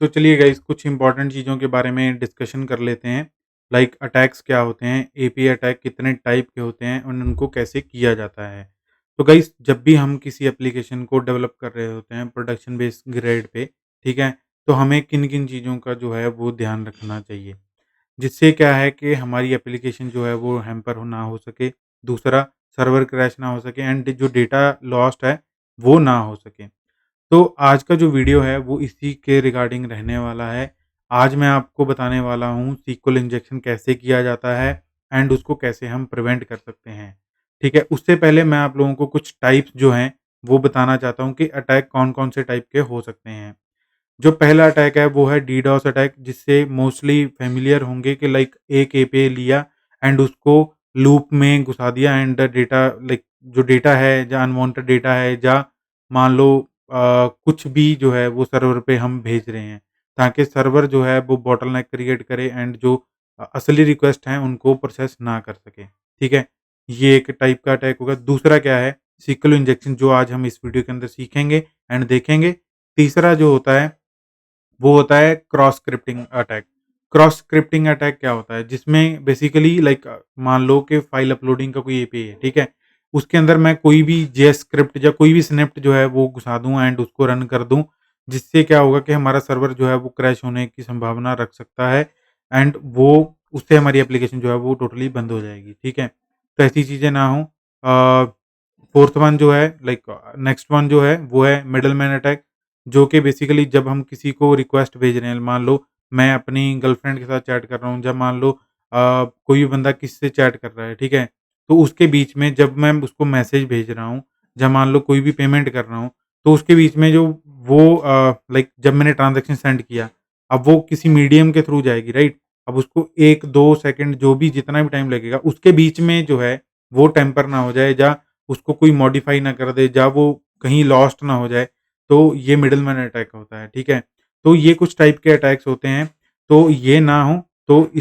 तो चलिए गाइस कुछ इंपॉर्टेंट चीज़ों के बारे में डिस्कशन कर लेते हैं। लाइक अटैक्स क्या होते हैं, एपीआई अटैक कितने टाइप के होते हैं और उनको कैसे किया जाता है। तो गाइस जब भी हम किसी एप्लीकेशन को डेवलप कर रहे होते हैं प्रोडक्शन बेस्ड ग्रेड पे, ठीक है? तो हमें किन-किन चीज़ों का जो है वो ध्यान रखना चाहिए। जिससे क्या है कि हमारी एप्लीकेशन जो है वो हैम्पर हो ना हो सके। दूसरा सर्वर क्रैश ना हो सके एंड जो डेटा लॉस्ट है वो ना हो सके। तो आज का जो वीडियो है वो इसी के रिगार्डिंग रहने वाला है। आज मैं आपको बताने वाला हूँ सीक्वल इंजेक्शन कैसे किया जाता है एंड उसको कैसे हम प्रिवेंट कर सकते हैं। ठीक है? उससे पहले मैं आप लोगों को कुछ टाइप्स जो हैं वो बताना चाहता हूँ कि अटैक कौन-कौन से टाइप के हो सकते हैं। जो पहला अटैक है वो है डीडोस अटैक, जिससे मोस्टली फ़ैमिलियर होंगे कि लाइक एक एपीआई लिया एंड उसको लूप में घुसा दिया एंड डेटा लाइक जो डेटा है या अनवांटेड डेटा है या मान लो कुछ भी जो है वो सर्वर पे हम भेज रहे हैं, ताकि सर्वर जो है वो बॉटलनेक क्रिएट करे एंड जो असली रिक्वेस्ट हैं उनको प्रोसेस ना कर सके। ठीक है? ये एक टाइप का अटैक होगा। दूसरा क्या है, सीक्वल इंजेक्शन, जो आज हम इस वीडियो के अंदर सीखेंगे एंड देखेंगे। तीसरा जो होता है वो होता है cross scripting attack. Cross scripting attack क्या होता है? जिसमें बेसिकली लाइक मान लो कि फ़ाइल अपलोडिंग का कोई एपीआई है, ठीक है? उसके अंदर मैं कोई भी जेएस स्क्रिप्ट या कोई भी स्निप्ट जो है वो घुसा दूँ एंड उसको रन कर दूँ, जिससे क्या होगा कि हमारा सर्वर जो है वो क्रैश होने की संभावना रख सकता है एंड वो उससे हमारी एप्लीकेशन जो है वो टोटली बंद हो जाएगी, ठीक है? तो ऐसी चीज़ें ना हों। फोर्थ वन जो है लाइक नेक्स्ट वन जो है वो है मिडलमैन अटैक, जो कि बेसिकली जब हम किसी को रिक्वेस्ट भेज रहे हैं, मान लो मैं अपनी गर्लफ्रेंड के साथ चैट कर रहा हूँ, जब मान लो कोई भी बंदा किससे चैट कर रहा है, ठीक है? तो उसके बीच में जब मैं उसको मैसेज भेज रहा हूँ, जब मान लो कोई भी पेमेंट कर रहा हूँ, तो उसके बीच में जो वो लाइक जब मैंने ट्रांज़ैक्शन सेंड किया, अब वो किसी मीडियम के थ्रू जाएगी, राइट? अब उसको 1-2 सेकंड जो भी जितना भी टाइम लगेगा, उसके बीच में जो है वो टेम्पर ना हो जाए या उसको कोई मॉडिफ़ाई ना कर दे या वो कहीं लॉस्ट ना हो जाए, तो ये मिडलमैन अटैक होता है, ठीक है? तो ये कुछ टाइप के अटैक्स होते हैं, तो ये ना हो, तो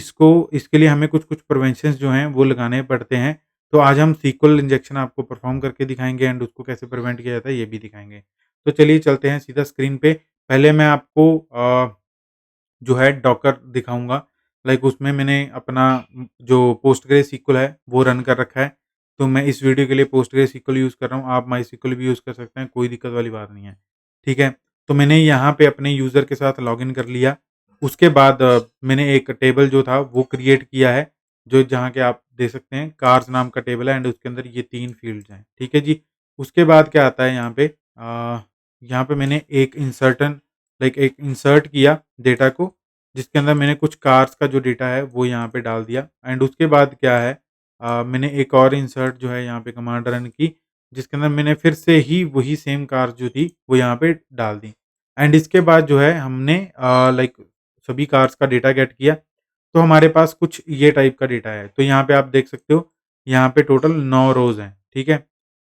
इसके लिए हमें कुछ-कुछ प्रिवेंशंस जो हैं वो लगाने पड़ते हैं। तो आज हम सीक्वल इंजेक्शन आपको परफ़ॉर्म करके दिखाएँगे एंड उसको कैसे प्रिवेंट किया जाता है ये भी दिखाएँगे। तो चलिए चलते हैं सीधा स्क्रीन पे। पहले मैं आपको जो है डॉकर दिखाऊँगा। लाइक उसमें मैंने अपना जो पोस्टग्रेसql है वो रन कर रखा है। तो मैं इस वीडियो के लिए पोस्टग्रेसql यूज़ कर रहा हूँ, आप मायसीक्वल भी यूज़ कर सकते हैं, कोई दिक्कत वाली बात नहीं है। ठीक है? तो मैंने यहाँ पे अपने यूज़र के साथ लॉगिन कर लिया। उसके बाद मैंने एक टेबल जो था वो क्रिएट किया है, जो जहाँ के आप देख सकते हैं कार्स नाम का टेबल है एंड उसके अंदर ये 3 फ़ील्ड्स हैं। ठीक है जी? उसके बाद क्या आता है यहाँ पे, यहाँ पे मैंने एक एक इंसर्ट किया डेटा को, जिसके अंदर मैंने कुछ कार्स का जो डेटा है वो यहाँ पे डाल दिया एंड उसके बाद क्या है, मैंने एक और इंसर्ट जो है यहाँ पे कमांड रन की, जिसके अंदर मैंने फिर से ही वही सेम कार जो थी वो यहाँ पे डाल दी एंड इसके बाद जो है हमने लाइक सभी कार्स का डेटा गेट किया। तो हमारे पास कुछ ये टाइप का डेटा है। तो यहाँ पे आप देख सकते हो, यहाँ पे टोटल 9 रोज़ हैं, ठीक है?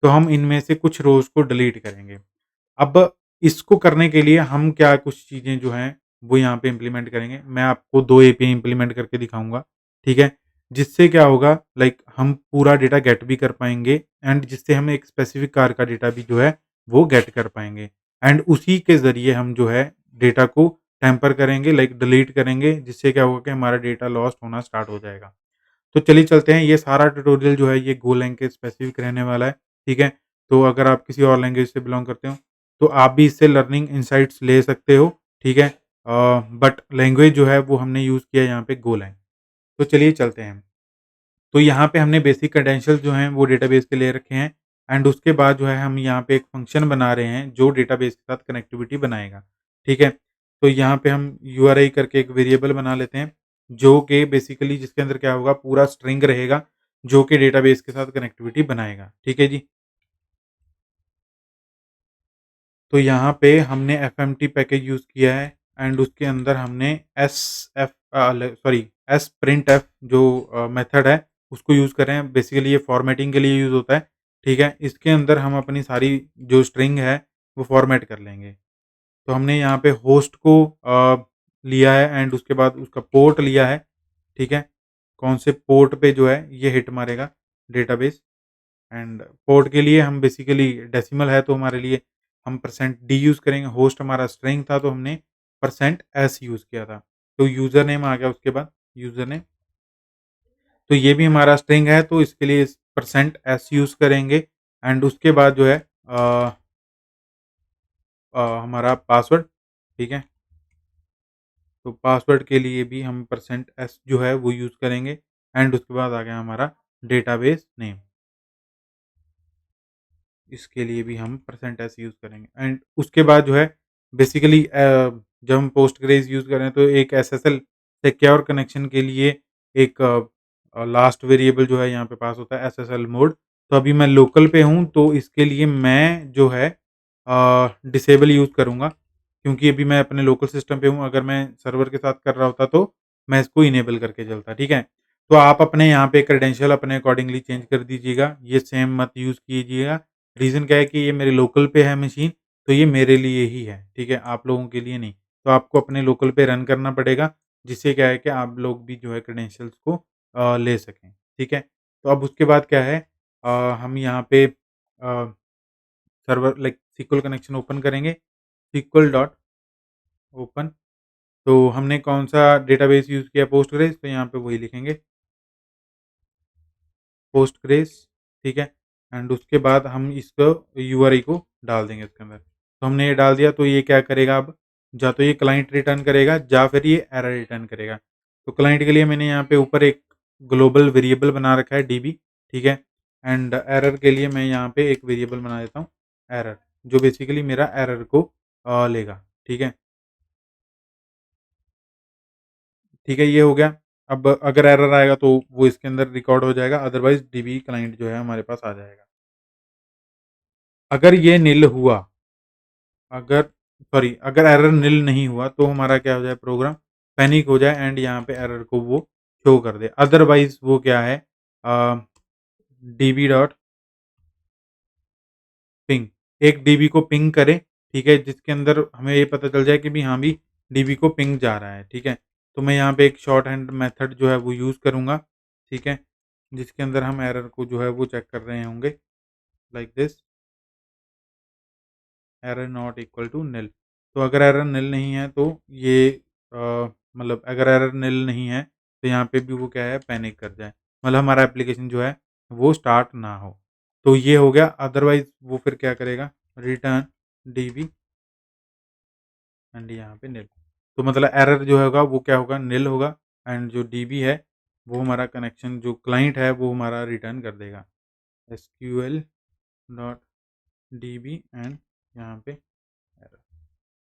तो हम इनमें से कुछ रोज़ को डिलीट करेंगे। अब इसको करने के लिए हम क्या कुछ चीज़ें जो हैं, वो यहाँ पे इम्प्लीमेंट करेंगे। मैं आपको 2 एपीआई इम्प्लीमेंट करके दिखाऊँगा, ठीक है? जिससे क्या होगा, लाइक हम पूरा डेटा गेट भी कर पाएँगे एंड जिससे हम एक स्पेसिफ़िक कार का डेटा भी जो है, वो गेट कर पाएँगे एंड उसी के ज़रिए हम जो है डेटा को टैम्पर करेंगे, लाइक डिलीट करेंगे, जिससे क्या होगा कि हमारा डेटा लॉस्ट होना स्टार्ट हो जाएगा। तो चलिए चलते हैं, ये सारा ट्यूटोरियल जो है ये गोलैंग के स्पेसिफ़िक रहने वाला है, ठीक है? तो अगर आप किसी और लैंग्वेज से बिलॉन्ग करते हो, तो आप भी इससे लर्निंग इनसाइट्स ले सकते हो, ठीक है? बट लैंग्वेज जो है वो हमने यूज़ किया है यहाँ पे गोलैंग। तो चलिए चलते हैं। तो यहाँ पे हमने बेसिक क्रेडेंशियल जो हैं वो डेटाबेस के ले रखे हैं एंड उसके बाद जो है हम यहाँ पे एक फ़ंक्शन बना रहे हैं जो डेटाबेस के साथ कनेक्टिविटी बनाएगा, ठीक है? तो यहाँ पे हम यूआरआई करके एक वेरिएबल बना लेते हैं, जो कि बेसिकली जिसके अंदर क्या होगा, पूरा स्ट्रिंग रहेगा, जो कि डेटाबेस के साथ कनेक्टिविटी बनाएगा, ठीक है जी? तो यहाँ पे हमने एफएमटी पैकेज यूज़ किया है एंड उसके अंदर हमने एसप्रिंटफ जो मेथड है उसको यूज़ कर रहे हैं। बेसिकली ये फॉर्मेटिंग के लिए यूज़ होता है, ठीक है? इसके अंदर हम अपनी सारी जो स्ट्रिंग है वो फॉर्मेट कर लेंगे। तो हमने यहाँ पे होस्ट को लिया है एंड उसके बाद उसका पोर्ट लिया है, ठीक है? कौन से पोर्ट पे जो है ये हिट मारेगा डेटाबेस एंड पोर्ट के लिए हम बेसिकली डेसिमल है तो हमारे लिए हम %d यूज़ करेंगे। होस्ट हमारा स्ट्रिंग था तो हमने %s यूज़ किया था। तो यूज़र नेम आ गया उसके बाद, यूज़र नेम। तो ये भी हमारा स्ट्रिंग है, तो इसके लिए %s यूज़ करेंगे एंड उसके बाद जो है हमारा पासवर्ड, ठीक है? तो पासवर्ड के लिए भी हम %s जो है वो यूज़ करेंगे एंड उसके बाद आ गया हमारा डेटाबेस नेम। इसके लिए भी हम %s यूज़ करेंगे एंड उसके बाद जो है बेसिकली जब हम पोस्टग्रेज यूज़ कर रहे हैं तो एक एसएसएल सिक्योर कनेक्शन के लिए एक लास्ट वेरिएबल जो है यहाँ पे पास होता है एसएसएल मोड। तो अभी मैं लोकल पे हूँ तो इसके लिए मैं जो है डिसेबल यूज़ करूँगा क्योंकि अभी मैं अपने लोकल सिस्टम पे हूँ। अगर मैं सर्वर के साथ कर रहा होता तो मैं इसको इनेबल करके चलता, ठीक है? तो आप अपने यहाँ पे क्रेडेंशियल अपने अकॉर्डिंगली चेंज कर दीजिएगा। ये सेम मत यूज़ कीजिएगा। रीज़न क्या है कि ये मेरे लोकल पे है मशीन, तो ये मेरे लिए ही है, ठीक है? आप लोगों के लिए नहीं। तो आपको अपने लोकल पे रन करना पड़ेगा, जिससे क्या है कि आप लोग भी जो है क्रेडेंशियल्स को ले सकें, ठीक है? तो अब उसके बाद क्या है हम यहाँ पे server like SQL connection open करेंगे, SQL डॉट ओपन। तो हमने कौन-सा डेटाबेस यूज़ किया पोस्टग्रेज, तो यहाँ पे वही लिखेंगे पोस्टग्रेज, ठीक है? एंड उसके बाद हम इसको यूआरआई को डाल देंगे इसके अंदर। तो हमने ये डाल दिया तो ये क्या करेगा अब, या तो ये क्लाइंट रिटर्न करेगा या फिर ये एरर रिटर्न करेगा। तो क्लाइंट के लिए मैंने यहाँ पे ऊपर एक ग्लोबल वेरिएबल बना रखा है डीबी, ठीक है? एंड एरर के लिए मैं यहाँ पे एक वेरिएबल बना देता हूँ एरर, जो बेसिकली मेरा एरर को लेगा, ठीक है? ठीक है, ये हो गया। अब अगर एरर आएगा तो वो इसके अंदर रिकॉर्ड हो जाएगा, अदरवाइज़ डीबी क्लाइंट जो है हमारे पास आ जाएगा। अगर ये निल हुआ, अगर अगर एरर निल नहीं हुआ तो हमारा क्या हो जाए प्रोग्राम पैनिक हो जाए एंड यहाँ पे एरर को वो शो कर दे। अदरवाइज़ वो क्या है डीबी डॉट पिंग, एक डीबी को पिंग करे, ठीक है? जिसके अंदर हमें ये पता चल जाए कि हाँ भी डीबी को पिंग जा रहा है, ठीक है? तो मैं यहाँ पे एक शॉर्ट हैंड मेथड जो है वो यूज़ करूँगा, ठीक है? जिसके अंदर हम एरर को जो है वो चेक कर रहे होंगे like this error not equal to nil. तो अगर एरर निल नहीं है तो ये अ, मतलब अगर एरर निल नहीं है तो यहाँ पे भी वो क्या है पैनिक कर जाए। मतलब हमारा एप्लीकेशन जो है वो स्टार्ट ना हो। तो ये हो गया, अदरवाइज़ वो फिर क्या करेगा रिटर्न डीबी एंड यहाँ पे निल। तो मतलब एरर जो होगा वो क्या होगा निल होगा एंड जो डीबी है वो हमारा कनेक्शन जो क्लाइंट है वो हमारा रिटर्न कर देगा एसक्यूएल डॉट डीबी एंड यहाँ पे एरर,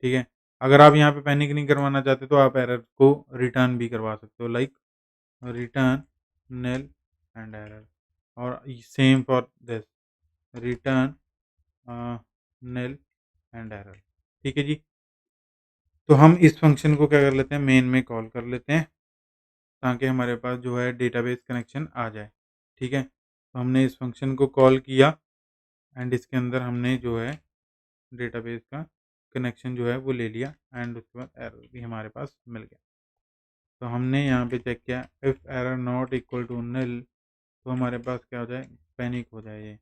ठीक है? अगर आप यहाँ पे पैनिक नहीं करवाना चाहते तो आप एरर को रिटर्न भी करवा सकते हो like return nil and error और same for this return nil and error, ठीक है जी? तो हम इस फंक्शन को क्या कर लेते हैं मेन में कॉल कर लेते हैं ताकि हमारे पास जो है डेटाबेस कनेक्शन आ जाए, ठीक है? तो हमने इस फंक्शन को कॉल किया एंड इसके अंदर हमने जो है डेटाबेस का कनेक्शन जो है वो ले लिया एंड उसके बाद एरर भी हमारे पास मिल गया। तो हमने यहाँ पे चेक किया if error not equal to nil, तो हमारे पास क्या हो जाए पैनिक हो जाए ये,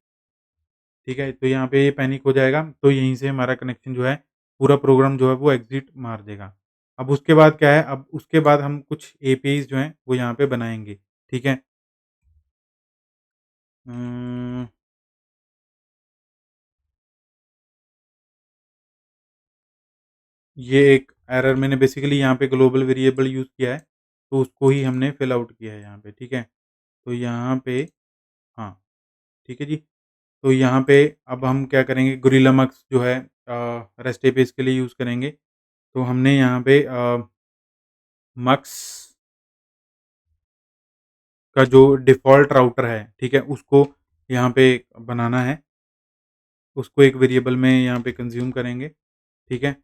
ठीक है? तो यहाँ पे ये पैनिक हो जाएगा तो यहीं से हमारा कनेक्शन जो है पूरा प्रोग्राम जो है वो एग्ज़िट मार देगा। अब उसके बाद क्या है, अब उसके बाद हम कुछ एपीआईज़ जो हैं वो यहाँ पे बनाएँगे, ठीक है? अम, ये एक एरर मैंने बेसिकली यहाँ पे ग्लोबल वेरिएबल यूज़ किया है, तो उसको ही हमने फिल आउट किया है यहाँ पे, ठीक है? तो यहाँ पे हाँ, ठीक है जी। तो यहाँ पे अब हम क्या करेंगे गोरिल्ला मक्स जो है रेस्ट एपीआईज़ के लिए यूज़ करेंगे। तो हमने यहाँ पे मक्स का जो डिफ़ॉल्ट राउटर है, ठीक है? उसको यहाँ पे बनाना है, उसको एक वेरिएबल में यहाँ पे कंज़्यूम करेंगे, ठीक है?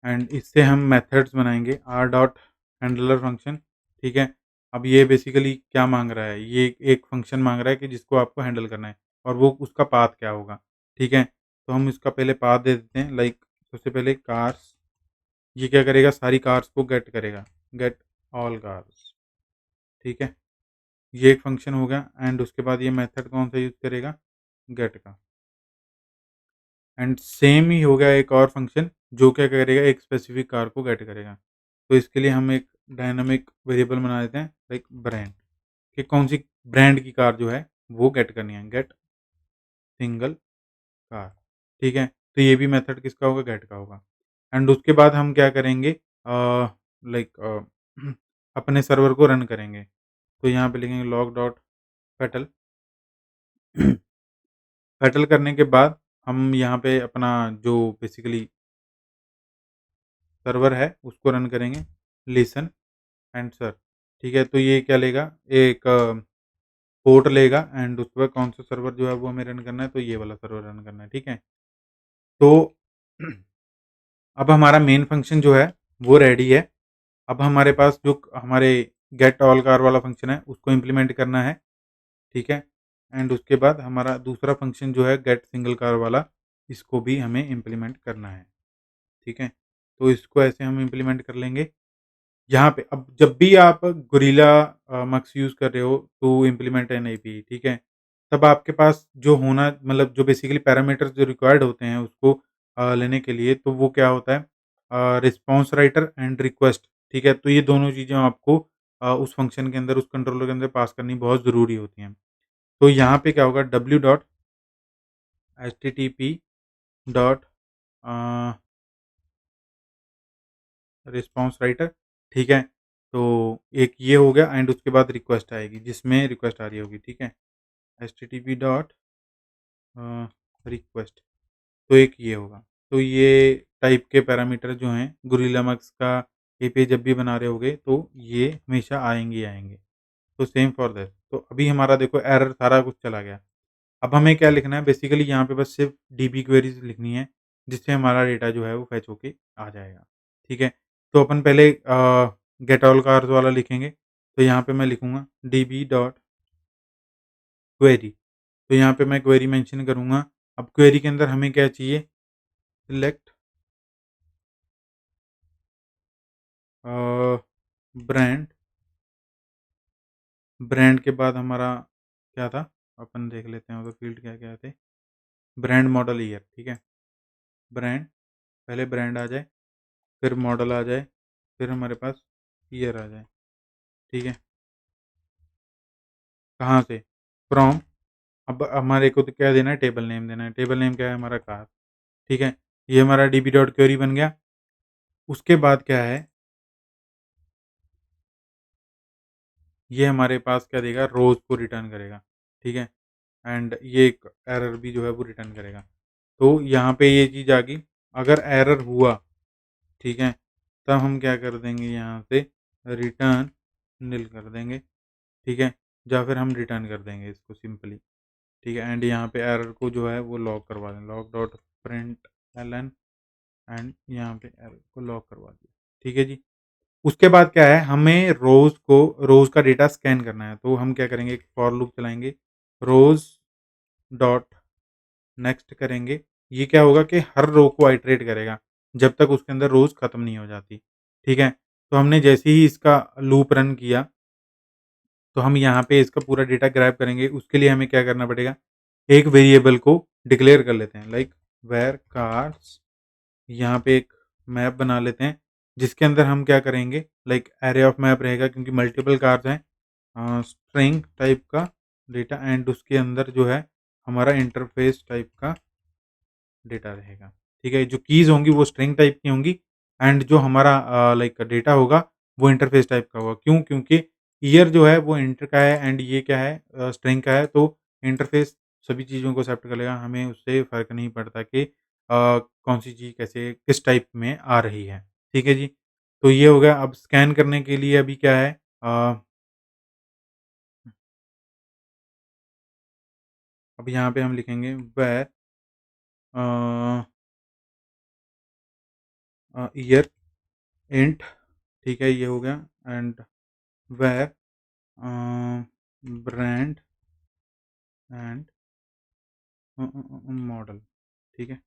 एंड इससे हम मेथड्स बनाएँगे r डॉट हैंडलर फंक्शन, ठीक है? अब ये बेसिकली क्या माँग रहा है, ये एक फंक्शन माँग रहा है कि जिसको आपको हैंडल करना है और वो उसका पाथ क्या होगा, ठीक है? तो हम इसका पहले पाथ दे देते हैं लाइक सबसे पहले कार्स, ये क्या करेगा सारी कार्स को गेट करेगा, गेट ऑल कार्स, ठीक है? ये एक फंक्शन हो गया एंड उसके बाद ये मेथड कौन सा यूज़ करेगा गेट का, एंड सेम ही हो गया एक और फंक्शन जो क्या करेगा, एक स्पेसिफिक कार को गेट करेगा। तो इसके लिए हम एक डायनामिक वेरिएबल बना देते हैं लाइक ब्रांड, कि कौन सी ब्रांड की कार जो है वो गेट करनी है, गेट सिंगल कार, ठीक है? तो ये भी मेथड किसका होगा, गेट का होगा। एंड उसके बाद हम क्या करेंगे, लाइक अपने सर्वर को रन करेंगे। तो यहाँ पे लिखेंगे लॉग डॉट पेटल पेटल करने के बाद हम यहाँ पे अपना जो बेसिकली सर्वर है उसको रन करेंगे, लिसन एंड सर्च, ठीक है? तो ये क्या लेगा, एक पोर्ट लेगा एंड उसके बाद कौन सा सर्वर जो है वो हमें रन करना है, तो ये वाला सर्वर रन करना है, ठीक है? तो अब हमारा मेन फंक्शन जो है वो रेडी है। अब हमारे पास जो हमारे गेट ऑल कार वाला फंक्शन है उसको इम्प्लीमेंट करना है, ठीक है? एंड उसके बाद हमारा दूसरा फंक्शन जो है गेट सिंगल कार वाला, इसको भी हमें इम्प्लीमेंट करना है, ठीक है? तो इसको ऐसे हम इम्प्लीमेंट कर लेंगे। यहाँ पे अब जब भी आप गोरिल्ला मक्स यूज़ कर रहे हो टू इम्प्लीमेंट एन एपीआई, ठीक है? तब आपके पास जो होना, मतलब जो बेसिकली पैरामीटर्स जो रिक्वायर्ड होते हैं उसको लेने के लिए, तो वो क्या होता है, रिस्पॉन्स राइटर एंड रिक्वेस्ट, ठीक है? तो ये दोनों चीज़ें आपको उस फंक्शन के अंदर, उस कंट्रोलर के अंदर पास करनी बहुत ज़रूरी होती हैं। तो यहाँ पे क्या होगा, डब्ल्यू डॉट एचटीटीपी डॉट अ, रिस्पॉन्स राइटर, ठीक है? तो एक ये हो गया एंड उसके बाद रिक्वेस्ट आएगी जिसमें रिक्वेस्ट आ रही होगी, ठीक है? एचटीटीपी डॉट रिक्वेस्ट, तो एक ये होगा। तो ये टाइप के पैरामीटर जो हैं गोरिल्ला मैक्स का एपीआई जब भी बना रहे होगे तो ये हमेशा आएँगे ही आएँगे। तो सेम फॉर दैट, तो अभी हमारा देखो एरर सारा कुछ चला गया। अब हमें क्या लिखना है, बेसिकली यहाँ पे बस सिर्फ़ डीबी क्वेरीज़ लिखनी है, जिससे हमारा डेटा जो है वो फेच होके आ जाएगा, ठीक है? तो अपन पहले गेट ऑल कार्स वाला लिखेंगे, तो यहाँ पे मैं लिखूँगा डीबी डॉट क्वेरी, तो यहाँ पे मैं क्वेरी मेंशन करूँगा। अब क्वेरी के अंदर हमें क्या चाहिए, सिलेक्ट अ, ब्रांड, ब्रांड के बाद हमारा क्या था? अपन देख लेते हैं उधर फ़ील्ड क्या-क्या थे? ब्रांड, मॉडल, ईयर, ठीक है? ब्रांड, पहले ब्रांड आ जाए, फिर मॉडल आ जाए, फिर हमारे पास ईयर आ जाए, ठीक है? कहाँ से? फ्रॉम, अब हमारे को तो क्या देना है, टेबल नेम देना है। टेबल नेम क्या है, हमारा कार, ठीक है? ये हमारा डीबी डॉट क्वेरी बन गया। उसके बाद क्या है, ये हमारे पास क्या देगा, रोज़ को रिटर्न करेगा, ठीक है? एंड ये एक एरर भी जो है वो रिटर्न करेगा। तो यहाँ पे ये चीज़ आ गई, अगर एरर हुआ, ठीक है? तब हम क्या कर देंगे, यहाँ से रिटर्न निल कर देंगे, ठीक है? या फिर हम रिटर्न कर देंगे इसको सिंपली, ठीक है? एंड यहाँ पे एरर को जो है वो लॉग करवा दें, लॉग डॉट प्रिंटलन, एंड यहाँ पे एरर को लॉग करवा दिया, ठीक है जी? उसके बाद क्या है, हमें रोज़ का डेटा स्कैन करना है, तो हम क्या करेंगे, एक फॉर लूप चलाएँगे, रोज़ डॉट नेक्स्ट करेंगे। ये क्या होगा कि हर रो को आइटरेट करेगा, जब तक उसके अंदर रोज़ खत्म नहीं हो जाती, ठीक है? तो हमने जैसे ही इसका लूप रन किया, तो हम यहाँ पे इसका पूरा डेटा ग्रैब करेंगे। उसके लिए हमें क्या करना पड़ेगा, एक वेरिएबल को डिक्लेयर कर लेते हैं लाइक वेर कार्स, यहाँ पे एक मैप बना लेते हैं, जिसके अंदर हम क्या करेंगे, लाइक एरे ऑफ मैप रहेगा क्योंकि मल्टीपल कार्स हैं, स्ट्रिंग टाइप का डेटा, एंड उसके अंदर जो है हमारा इंटरफ़ेस टाइप का डेटा रहेगा, ठीक है? जो कीज़ होंगी वो स्ट्रिंग टाइप की होंगी एंड जो हमारा लाइक डेटा होगा वो इंटरफ़ेस टाइप का होगा। क्यों? क्योंकि ईयर जो है वो इंटर का है एंड ये क्या है, स्ट्रिंग का है, तो इंटरफ़ेस सभी चीज़ों को एक्सेप्ट कर लेगा। हमें उससे फ़र्क नहीं पड़ता कि कौन-सी चीज़ कैसे किस टाइप में आ रही है। ठीक है जी? तो ये हो गया। अब स्कैन करने के लिए अभी क्या है, अब यहाँ पे हम लिखेंगे वेर अ ईयर इंट, ठीक है? ये हो गया and where brand and model, ठीक है?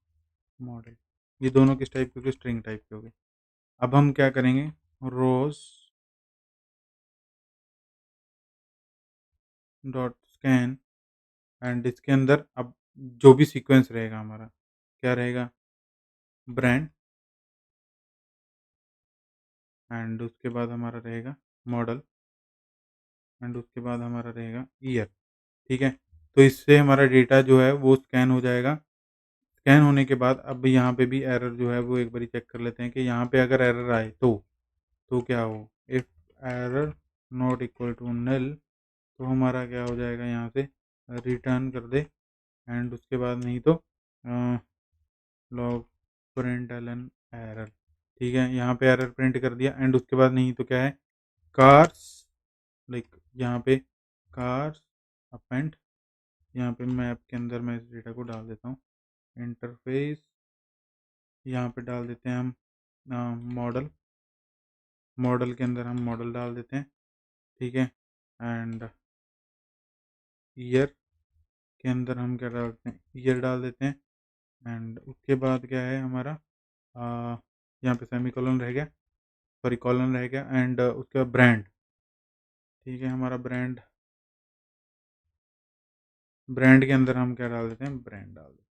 मॉडल, ये दोनों किस टाइप के हो गए? स्ट्रिंग टाइप के हो गए। अब हम क्या करेंगे, रोज़ डॉट स्कैन एंड इसके अंदर अब जो भी सीक्वेंस रहेगा हमारा, क्या रहेगा, ब्रांड, एंड उसके बाद हमारा रहेगा मॉडल, एंड उसके बाद हमारा रहेगा ईयर। ठीक है? तो इससे हमारा डेटा जो है वो स्कैन हो जाएगा। स्कैन होने के बाद अब यहाँ पे भी एरर जो है वो एक बारी चेक कर लेते हैं कि यहाँ पे अगर एरर आए तो क्या हो? If error not equal to null, तो हमारा क्या हो जाएगा, यहाँ से रिटर्न कर दे, एंड उसके बाद नहीं तो लॉग प्रिंटलन एरर। ठीक है? यहाँ पे एरर प्रिंट कर दिया, एंड उसके बाद नहीं तो क्या है, कार्स, लाइक यहाँ पे कार्स अपेंड, यहाँ पे मैप के अंदर मैं इस डेटा को डाल देता हूँ, इंटरफेस, यहाँ पे डाल देते हैं हम मॉडल, मॉडल के अंदर हम मॉडल डाल देते हैं। ठीक है? एंड ईयर के अंदर हम क्या डालते हैं, ईयर डाल देते हैं, एंड उसके बाद क्या है हमारा, यहाँ पे सेमी कॉलन रह गया, सॉरी कॉलन रह गया, एंड उसके बाद ब्रांड। ठीक है? हमारा ब्रांड, ब्रांड के अंदर हम क्या डाल देते हैं, ब्रांड डाल देते हैं।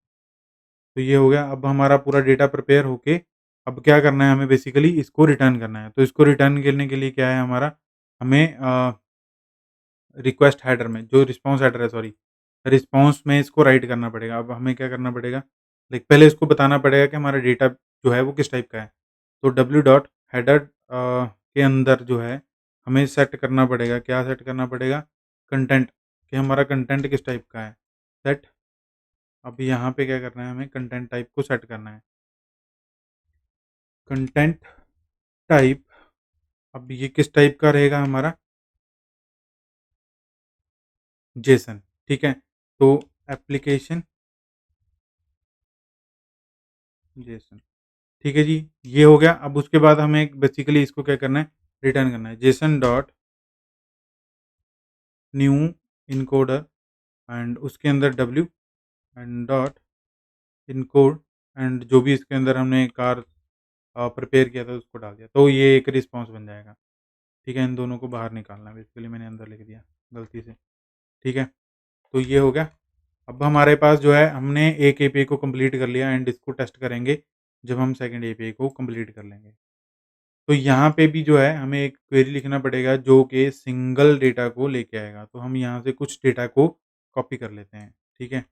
तो ये हो गया। अब हमारा पूरा डेटा प्रिपेयर होके अब क्या करना है, हमें बेसिकली इसको रिटर्न करना है। तो इसको रिटर्न करने के लिए क्या है हमारा, हमें रिक्वेस्ट हेडर में जो रिस्पॉन्स हेडर है, सॉरी रिस्पॉन्स में इसको राइट करना पड़ेगा। अब हमें क्या करना पड़ेगा, लाइक पहले इसको बताना पड़ेगा कि हमारा डेटा जो है वो किस टाइप का है। तो डब्ल्यू डॉट हेडर के अंदर जो है हमें सेट करना पड़ेगा, क्या सेट करना पड़ेगा, कंटेंट, कि हमारा कंटेंट किस टाइप का है, सेट। अब यहाँ पे क्या करना है, हमें कंटेंट टाइप को सेट करना है, कंटेंट टाइप। अब ये किस टाइप का रहेगा हमारा, जेसन। ठीक है? तो एप्लीकेशन जेसन। ठीक है जी, ये हो गया। अब उसके बाद हमें बेसिकली इसको क्या करना है, रिटर्न करना है, Jason dot new encoder, and उसके अंदर W, and dot encode, and जो भी इसके अंदर हमने कार प्रिपेयर किया था उसको डाल दिया, तो ये एक रिस्पॉन्स बन जाएगा। ठीक है? इन दोनों को बाहर निकालना है, बेसिकली मैंने अंदर लिख दिया गलती से। ठीक है? तो ये हो गया। अब हमारे पास जो है, हमने एक एपीआई को कंप्लीट कर लिया, एंड इसको टेस्ट करेंगे जब हम सेकंड एपीआई को कंप्लीट कर लेंगे। तो यहाँ पे भी जो है हमें एक क्वेरी लिखना पड़ेगा जो कि सिंगल डेटा को लेके आएगा। तो हम यहाँ से कुछ डेटा को कॉपी कर लेते हैं। ठीक है?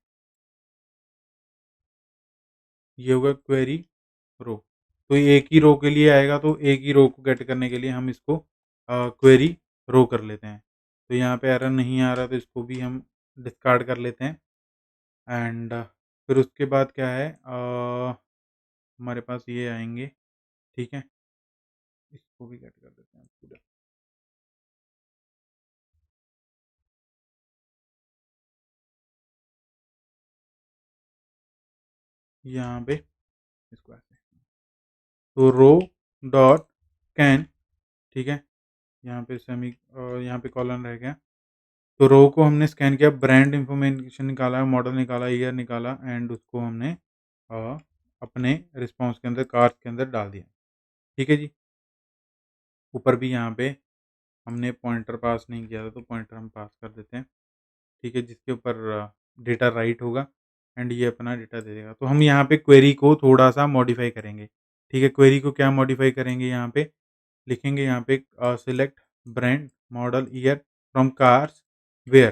ये होगा क्वेरी रो। तो एक ही रो के लिए आएगा, तो एक ही रो को गेट करने के लिए हम इसको क्वेरी रो कर लेते हैं। तो यहाँ पे एरर नहीं आ रहा, तो इसको भी हम डिस्कार्ड कर लेते हैं। एंड फिर उसके बाद क्या है, हमारे पास ये आएंगे। ठीक है? इसको भी गेट कर देते हैं पूरा। यहाँ पे इसको ऐसे, तो रो डॉट कैन। ठीक है? यहाँ पे यहाँ पे कॉलन रह गया। तो रो को हमने स्कैन किया, ब्रांड इंफॉर्मेशन निकाला, मॉडल निकाला, ईयर निकाला, एंड उसको हमने अ, अपने रिस्पॉन्स के अंदर, कार्स के अंदर डाल दिया। ठीक है जी? ऊपर भी यहाँ पे हमने पॉइंटर पास नहीं किया था, तो पॉइंटर हम पास कर देते हैं। ठीक है? जिसके ऊपर डेटा राइट होगा, एंड ये अपना डेटा दे देगा। तो हम यहाँ पे क्वेरी को थोड़ा-सा मॉडिफ़ाई करेंगे। ठीक है? क्वेरी को क्या मॉडिफ़ाई करेंगे, यहाँ पे लिखेंगे, यहाँ पे select brand, model, year from cars where,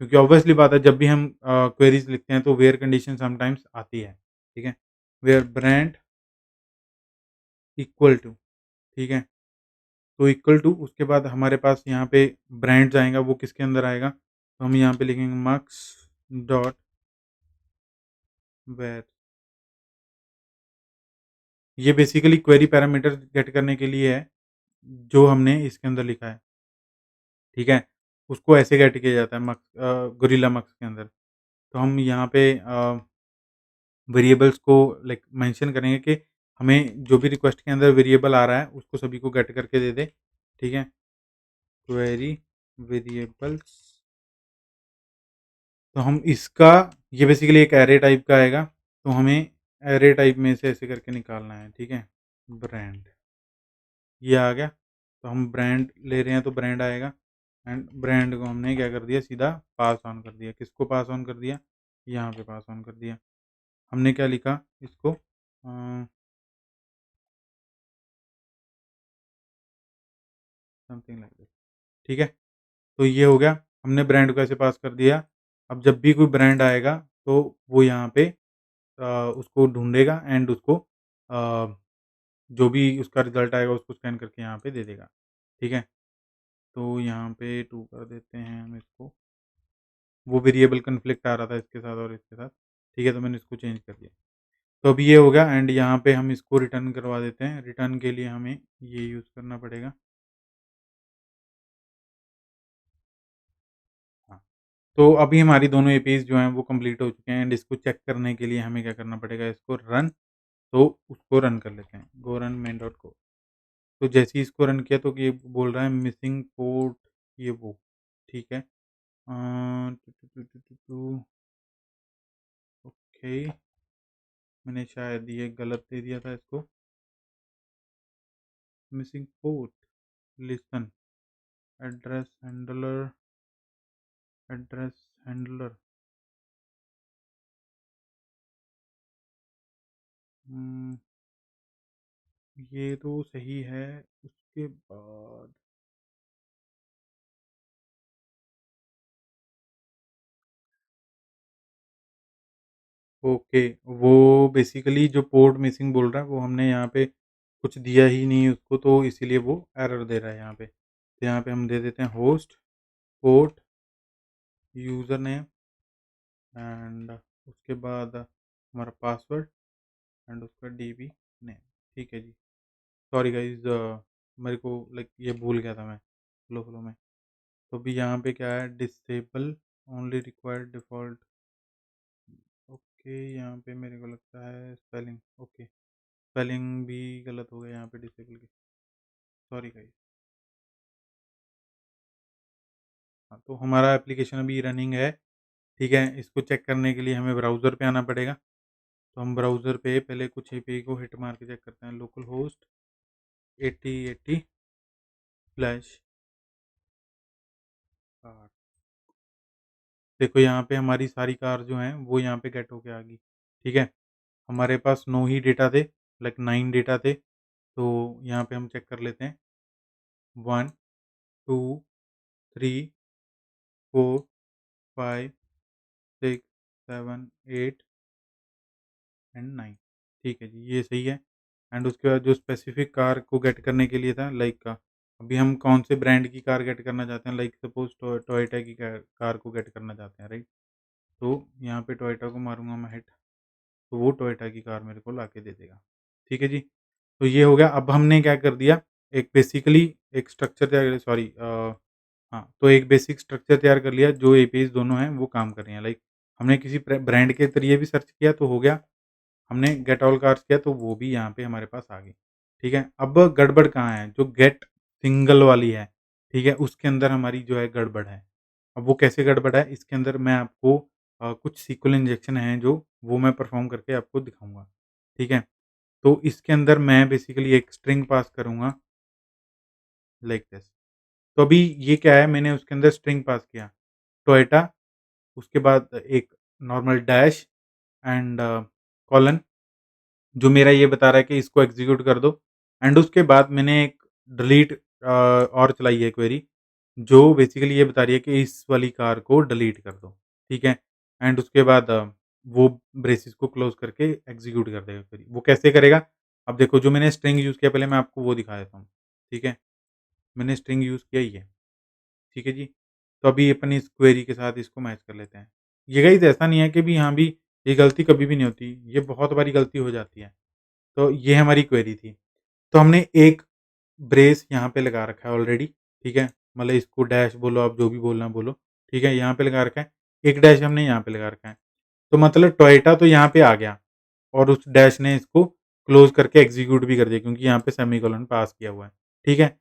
क्योंकि ऑब्वियसली बात है, जब भी हम क्वेरीज़ लिखते हैं तो वेयर कंडीशन समटाइम्स आती है। ठीक है? Where brand equal to. ठीक है? तो इक्वल टू, उसके बाद हमारे पास यहाँ पे ब्रांड्स आएगा, वो किसके अंदर आएगा, तो हम यहाँ पे लिखेंगे मार्क्स डॉट वेयर। ये बेसिकली क्वेरी पैरामीटर गेट करने के लिए है, जो हमने इसके अंदर लिखा है। ठीक है? उसको ऐसे गेट किया जाता है गोरिल्ला मक्स के अंदर। तो हम यहाँ पे वेरिएबल्स को लाइक मेंशन करेंगे कि हमें जो भी रिक्वेस्ट के अंदर वेरिएबल आ रहा है उसको सभी को गेट करके दे दे। ठीक है? क्वेरी वेरिएबल्स, तो हम इसका, ये बेसिकली एक एरे टाइप का आएगा, तो हमें एरे टाइप में से ऐसे करके निकालना है। ठीक है? ब्रांड, ये आ गया। तो हम ब्रांड ले रहे हैं तो ब्रांड आएगा, एंड ब्रांड को हमने क्या कर दिया, सीधा पास ऑन कर दिया। किसको पास ऑन कर दिया, यहाँ पे पास ऑन कर दिया। हमने क्या लिखा इसको समथिंग लाइक दिस, ठीक है? तो ये हो गया, हमने ब्रांड को ऐसे पास कर दिया। अब जब भी कोई ब्रांड आएगा तो वो यहाँ पे अ, उसको ढूँढेगा एंड उसको जो भी उसका रिज़ल्ट आएगा उसको स्कैन करके यहाँ पे दे देगा, ठीक है? तो यहाँ पे 2 कर देते हैं हम इसको। वो वेरिएबल कॉन्फ्लिक्ट आ रहा था इसके साथ और इसके साथ, ठीक है? तो मैंने इसको चेंज कर दिया। तो अभी ये हो गया एंड यहाँ पे हम इसको रिटर्न करवा देते हैं। रिटर्न के लिए हमें ये यूज़ करना पड़ेगा। हाँ, तो अभी हमारी दोनों एपीज़ जो हैं वो कंप्लीट हो चुके हैं एंड इसको चेक करने के लिए हमें क्या करना पड़ेगा, इसको रन, तो उसको रन कर लेते हैं, गो रन मेन डॉट को। तो जैसे ही इसको रन किया तो ये बोल रहा है मिसिंग पोर्ट ये वो, ठीक है। ओके, मैंने शायद ये गलत दे दिया था इसको, missing port, listen, address handler, address handler, um, ये तो सही है, उसके बाद ओके, वो बेसिकली जो पोर्ट मिसिंग बोल रहा है वो हमने यहाँ पे कुछ दिया ही नहीं उसको, तो इसीलिए वो एरर दे रहा है यहाँ पे। तो यहाँ पे हम दे देते हैं host, port, user name and उसके बाद हमारा पासवर्ड एंड उसका डीबी नेम, ठीक है जी। सॉरी गाइज़, मेरे को लाइक ये भूल गया था मैं फ्लो में। तो अभी यहाँ पे क्या है, disable only required default, okay, यहाँ पे मेरे को लगता है स्पेलिंग ओके, स्पेलिंग भी गलत हो गया यहाँ पे डिसेबल की, सॉरी गाइज़। हाँ, तो हमारा एप्लीकेशन अभी रनिंग है, ठीक है? इसको चेक करने के लिए हमें ब्राउज़र पे आना पड़ेगा। तो हम ब्राउज़र पे पहले कुछ एपीआई को हिट मार के चेक करते हैं, लोकल होस्ट 8080 स्लैश कार। देखो यहाँ पे हमारी सारी कार जो हैं वो यहाँ पे गेट होके आ गई, ठीक है? हमारे पास 9 ही डेटा थे, लाइक 9 डेटा थे, तो यहाँ पे हम चेक कर लेते हैं 1, 2, 3, 4, 5, 6, 7, 8 एंड 9, ठीक है जी, ये सही है। एंड उसके बाद जो स्पेसिफिक कार को गेट करने के लिए था, लाइक अभी हम कौन से ब्रांड की कार गेट करना चाहते हैं, लाइक सपोज़ टोयोटा की कार को गेट करना चाहते हैं, राइट? तो यहाँ पे टोयोटा को मारूँगा मैं हिट, तो वो टोयोटा की कार मेरे को लाके दे देगा। ठीक है जी? तो ये हो गया। अब हमने क्या कर दिया, एक बेसिकली एक स्ट्रक्चर तैयार कर सॉरी हाँ, तो एक बेसिक स्ट्रक्चर तैयार कर लिया, जो एपीआईज़ दोनों हैं वो काम कर रही हैं। लाइक हमने किसी ब्रांड के ज़रिए भी सर्च किया तो हो गया, हमने गेट ऑल कार्स किया तो वो भी यहाँ पे हमारे पास आ गई। ठीक है? अब गड़बड़ कहाँ है? जो गेट सिंगल वाली है, ठीक है? उसके अंदर हमारी जो है गड़बड़ है। अब वो कैसे गड़बड़ है, इसके अंदर मैं आपको कुछ सीक्वल इंजेक्शन हैं जो वो मैं परफ़ॉर्म करके आपको दिखाऊँगा। ठीक है? तो इसके अंदर मैं बेसिकली एक स्ट्रिंग पास करूँगा लाइक दिस। तो अभी ये क्या है, मैंने उसके अंदर स्ट्रिंग पास किया, टोयोटा, उसके बाद एक नॉर्मल डैश एंड कोलन, जो मेरा ये बता रहा है कि इसको एग्ज़ीक्यूट कर दो, एंड उसके बाद मैंने एक डिलीट और चलाई है क्वेरी, जो बेसिकली ये बता रही है कि इस वाली कार को डिलीट कर दो, ठीक है? एंड उसके बाद वो ब्रेसेस को क्लोज़ करके एग्ज़ीक्यूट कर देगा क्वेरी। वो कैसे करेगा? अब देखो, जो मैंने स्ट्रिंग यूज़ किया पहले मैं आपको वो दिखा देता हूँ, ठीक है? मैंने स्ट्रिंग यूज़ किया ये, ठीक है जी? तो अभी अपन इस क्वेरी के साथ इसको मैच कर लेते हैं। ये गाइज़ ऐसा नहीं है कि भी हाँ, भी ये गलती कभी भी नहीं होती, ये बहुत बारी गलती हो जाती है। तो ये हमारी क्वेरी थी। तो हमने एक ब्रेस यहाँ पे लगा रखा है ऑलरेडी, ठीक है? मतलब इसको डैश बोलो, आप जो भी बोलना बोलो, ठीक है? यहाँ पे लगा रखा है। एक डैश हमने यहाँ पे लगा रखा है। तो मतलब टोयोटा तो यहाँ पे आ गया और उस डैश ने इसको क्लोज़ करके एग्ज़ीक्यूट भी कर दिया, क्योंकि यहाँ पे सेमीकोलन पास किया हुआ है, ठीक है?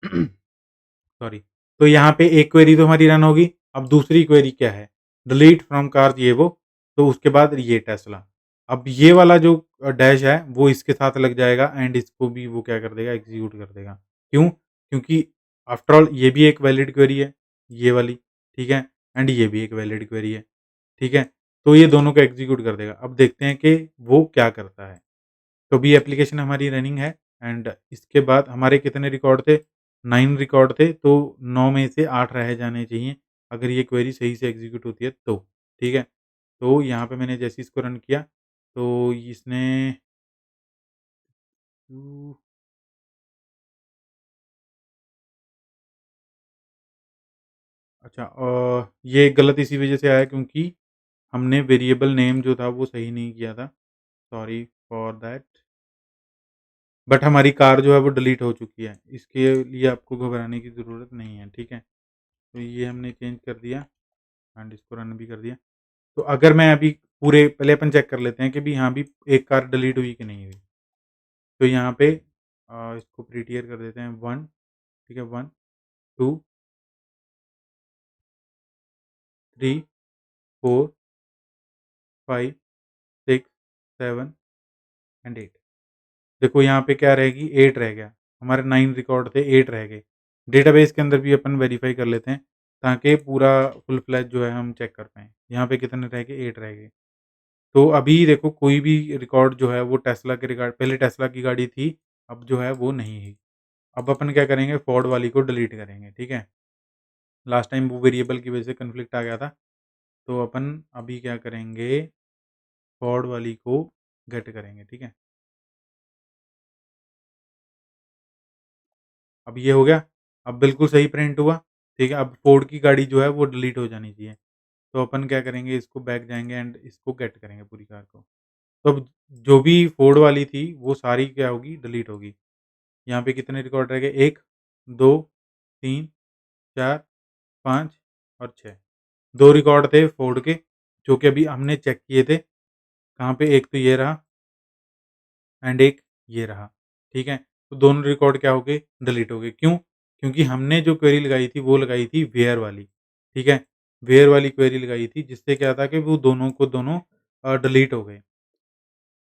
सॉरी। तो यहाँ पे एक क्वेरी तो हमारी रन होगी। अब दूसरी क्वेरी क्या है? डिलीट फ्रॉम कार्स ये वो, तो उसके बाद ये टेस्ला। अब ये वाला जो डैश है वो इसके साथ लग जाएगा एंड इसको भी वो क्या कर देगा, एग्ज़ीक्यूट कर देगा। क्यों? क्योंकि आफ्टर ऑल ये भी एक वैलिड क्वेरी है, ये वाली, ठीक है? एंड ये भी एक वैलिड क्वेरी है, ठीक है? तो ये दोनों को एग्ज़ीक्यूट कर देगा। अब देखते हैं कि वो क्या करता है। तो अभी एप्लीकेशन हमारी रनिंग है एंड इसके बाद हमारे कितने रिकॉर्ड थे? 9 रिकॉर्ड थे, तो 9 में से 8 रह जाने चाहिए, अगर ये क्वेरी सही से एग्ज़ीक्यूट होती है तो, ठीक है? तो यहाँ पे मैंने जैसे इसको रन किया, तो इसने उ अच्छा ये गलत इसी वज़ह से आया क्योंकि हमने वेरिएबल नेम जो था वो सही नहीं किया था। Sorry for that. बट हमारी कार जो है वो डिलीट हो चुकी है। इसके लिए आपको घबराने की ज़रूरत नहीं है, ठीक है? तो ये हमने चेंज कर दिया एंड इसको रन भी कर दिया। तो अगर मैं अभी पूरे पहले अपन चेक कर लेते हैं कि भी हाँ, भी एक कार डिलीट हुई कि नहीं हुई। तो यहाँ पे इसको प्रीटियर कर देते हैं 1, ठीक है? 1, 2, 3, 4, 5, 6, 7 एंड 8। देखो यहाँ पे क्या रहेगी 8 रह गया। हमारे 9 रिकॉर्ड थे 8 रह गए। डेटाबेस के अंदर भी अपन वेरीफ़ाई कर लेते हैं ताकि पूरा फुल फ्लेज जो है हम चेक कर पाएँ। यहाँ पे कितने रह गए 8 रह गए। तो अभी देखो कोई भी रिकॉर्ड जो है वो टेस्ला के रिकॉर्ड पहले टेस्ला की गाड़ी थी, अब जो है वो नहीं है। अब अपन क्या करेंगे फोर्ड वाली को डिलीट करेंगे, ठीक है? लास्ट टाइम वो वेरिएबल की वजह से कॉन्फ्लिक्ट आ गया था, तो अपन अभी क्या करेंगे फोर्ड वाली को गेट करेंगे, ठीक है? अब ये हो गया, अब बिल्कुल सही प्रिंट हुआ, ठीक है? अब फोर्ड की गाड़ी जो है वो डिलीट हो जानी चाहिए। तो अपन क्या करेंगे इसको बैक जाएँगे एंड इसको गेट करेंगे पूरी कार को। तो अब जो भी फोर्ड वाली थी वो सारी क्या होगी डिलीट होगी। यहाँ पे कितने रिकॉर्ड रह गए 1, 2, 3, 4, 5 और 6। 2 रिकॉर्ड थे फोर्ड के जो कि अभी हमने चेक किए थे। कहाँ पे एक तो ये रहा एंड एक ये रहा, ठीक है? तो दोनों रिकॉर्ड क्या हो गए डिलीट हो गए। क्यों? क्योंकि हमने जो क्वेरी लगाई थी वो लगाई थी व्हेयर वाली, ठीक है? व्हेयर वाली क्वेरी लगाई थी जिससे क्या था कि वो दोनों को दोनों डिलीट हो गए।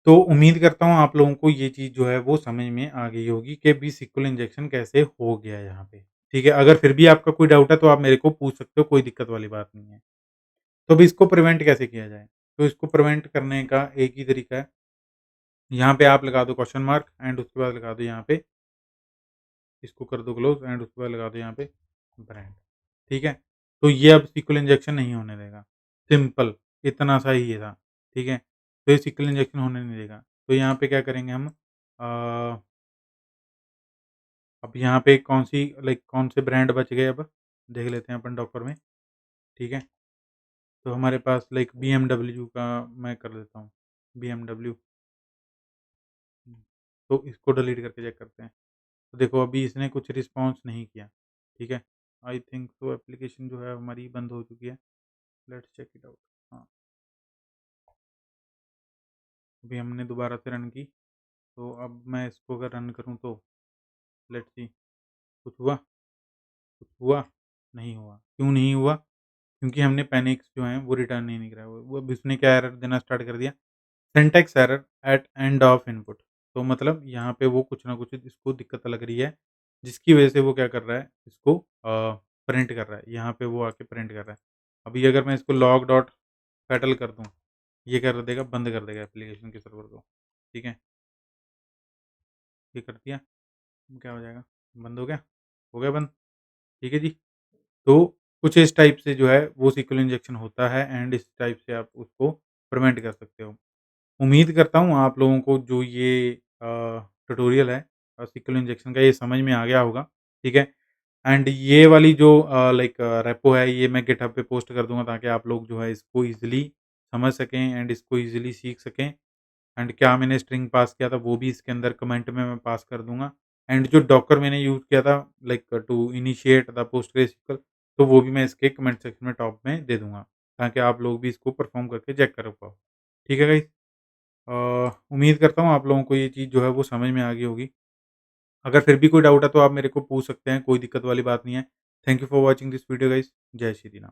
तो उम्मीद करता हूँ आप लोगों को ये चीज़ जो है वो समझ में आ गई होगी कि भी सिक्वल इंजेक्शन कैसे हो गया यहाँ पे, ठीक है? अगर फिर भी आपका कोई डाउट है तो आप मेरे को पूछ सकते हो, कोई दिक्कत वाली बात नहीं है। तो अब इसको प्रिवेंट कैसे किया जाए? तो इसको प्रिवेंट करने का एक ही तरीका है, यहाँ पे आप लगा दो क्वेश्चन मार्क एंड उसके बाद लगा दो यहाँ पे इसको कर दो क्लोज़ एंड उसके बाद लगा दो यहाँ पे ब्रांड, ठीक है? तो ये अब सिक्वल इंजेक्शन नहीं होने देगा, सिंपल इतना सा ही ये था, ठीक है? तो ये सिक्वल इंजेक्शन होने नहीं देगा। तो यहाँ पे क्या करेंगे हम अब यहाँ पे कौन-सी लाइक कौन से ब्रांड बच गए अब, देख लेते हैं अपन डॉकर में, ठीक है? तो हमारे पास लाइक बीएमडब्ल्यू का मैं कर देता हूँ, बीएमडब्ल्यू तो इसको डिलीट करके चेक करते हैं। तो देखो अभी इसने कुछ रिस्पॉन्स नहीं किया, ठीक है? आई थिंक सो एप्लीकेशन जो है हमारी बंद हो चुकी है। Let's check it out. हाँ, अभी हमने दोबारा से रन की, तो अब मैं इसको अगर रन करूँ तो लेट्स सी कुछ हुआ? कुछ हुआ? नहीं हुआ। क्यों नहीं हुआ? क्योंकि हमने पैनिक्स जो हैं वो रिटर्न नहीं कराया। वो अब इसने क्या एरर देना स्टार्ट कर दिया, syntax error eight end of input. तो मतलब यहाँ पे वो कुछ ना कुछ इसको दिक्कत लग रही है, जिसकी वजह से वो क्या कर रहा है, इसको प्रिंट कर रहा है। यहाँ पे वो आके प्रिंट कर रहा है। अभी अगर मैं इसको लॉग डॉट फेटल कर दूँ, ये क्या कर देगा, बंद कर देगा एप्लीकेशन के सर्वर को, ठीक है? ये कर दिया, क्या हो जाएगा? बंद हो गया? हो गया बंद, ठीक है जी। तो कुछ इस टाइप से जो है वो SQL इंजेक्शन होता है एंड इस टाइप से आप उसको प्रिवेंट कर सकते हो। उम्मीद करता हूँ आप लोगों को जो ये ट्यूटोरियल है SQL इंजेक्शन का ये समझ में आ गया होगा, ठीक है? एंड ये वाली जो लाइक रेपो है ये मैं गिटहब पे पोस्ट कर दूँगा ताकि आप लोग जो है इसको ईज़िली समझ सकें एंड इसको ईज़िली सीख सकें। एंड क्या मैंने स्ट्रिंग पास किया था वो भी इसके अंदर कमेंट में मैं पास कर दूँगा। एंड जो डॉकर मैंने यूज़ किया था लाइक टू इनिशिएट द पोस्टग्रेसql तो वो भी मैं इसके कमेंट सेक्शन में टॉप में दे दूँगा, ताकि आप लोग भी इसको परफ़ॉर्म करके चेक कर पाओ। ठीक है गाइज़? उम्मीद करता हूँ आप लोगों को ये चीज़ जो है वो समझ में आ गई होगी। अगर फिर भी कोई डाउट है तो आप मेरे को पूछ सकते हैं, कोई दिक्कत वाली बात नहीं है। Thank you for watching this video guys. जय श्री राम।